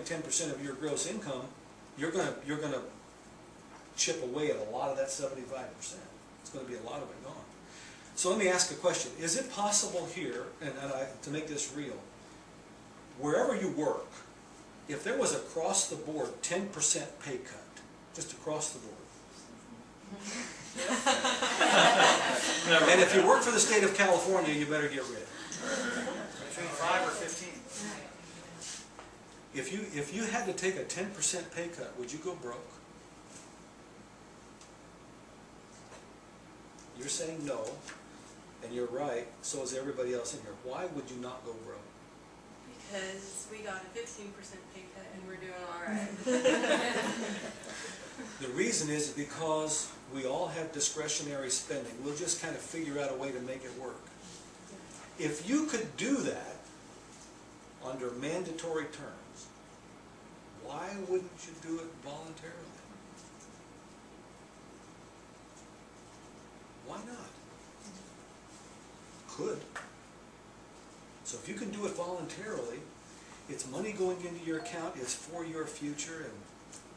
doing 10% of your gross income, you're gonna chip away at a lot of that 75%. It's going to be a lot of it gone. So let me ask a question. Is it possible here, to make this real, wherever you work, if there was across the board 10% pay cut, just across the board, and if you work for the state of California, you better get rid. Between 5 or 15. If you had to take a 10% pay cut, would you go broke? You're saying no, and you're right, so is everybody else in here. Why would you not go broke? Because we got a 15% pay cut and we're doing all right. The reason is because we all have discretionary spending. We'll just kind of figure out a way to make it work. If you could do that under mandatory terms, why wouldn't you do it voluntarily? Why not? Could. So if you can do it voluntarily, it's money going into your account, it's for your future, and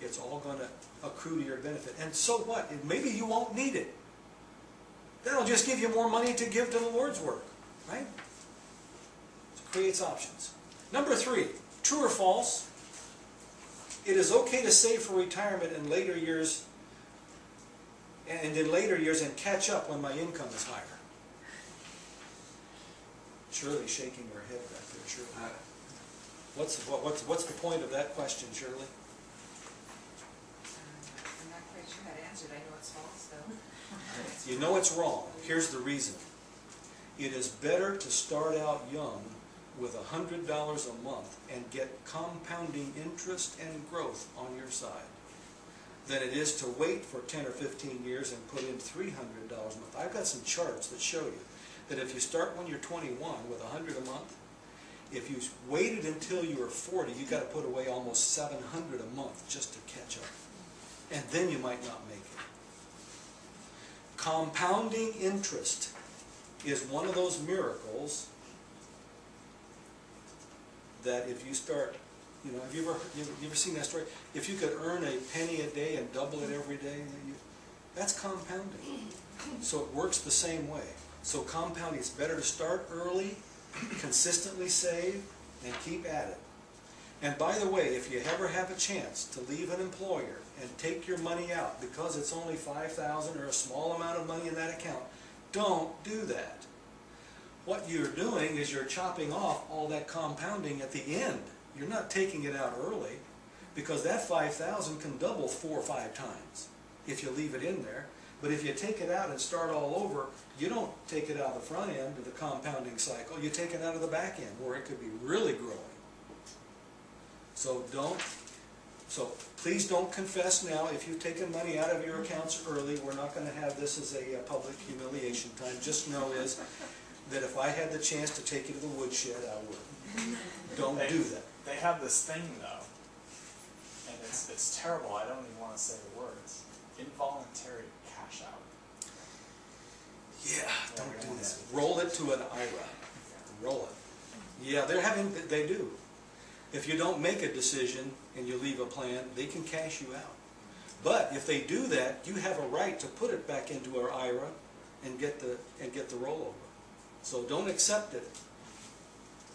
it's all going to accrue to your benefit. And so what? Maybe you won't need it. That'll just give you more money to give to the Lord's work, right? So it creates options. Number 3, true or false? It is okay to save for retirement in later years and catch up when my income is higher. Shirley's shaking her head back there, Shirley. What's the point of that question, Shirley? I'm not quite sure how to answer it. I know it's false, though. You know it's wrong. Here's the reason. It is better to start out young with $100 a month and get compounding interest and growth on your side than it is to wait for 10 or 15 years and put in $300 a month. I've got some charts that show you that if you start when you're 21 with $100 a month, if you waited until you were 40, you got to put away almost $700 a month just to catch up. And then you might not make it. Compounding interest is one of those miracles that if you start, have you ever seen that story? If you could earn a penny a day and double it every day, that's compounding. So it works the same way. So compounding, it's better to start early, consistently save, and keep at it. And by the way, if you ever have a chance to leave an employer and take your money out because it's only $5,000 or a small amount of money in that account, don't do that. What you're doing is you're chopping off all that compounding at the end. You're not taking it out early, because that $5,000 can double 4 or 5 times if you leave it in there. But if you take it out and start all over, you don't take it out of the front end of the compounding cycle. You take it out of the back end where it could be really growing. So please don't confess now if you've taken money out of your accounts early. We're not going to have this as a public humiliation time. Just know is that if I had the chance to take you to the woodshed, I would. Don't do that. They have this thing, though, and it's terrible. I don't even want to say the words. Involuntary cash out. Yeah, don't do that. Roll it to an IRA. Roll it. Yeah, they do. If you don't make a decision and you leave a plan, they can cash you out. But if they do that, you have a right to put it back into our IRA and get the rollover. So don't accept it.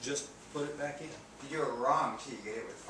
Just put it back in. You do it wrong too. You get it with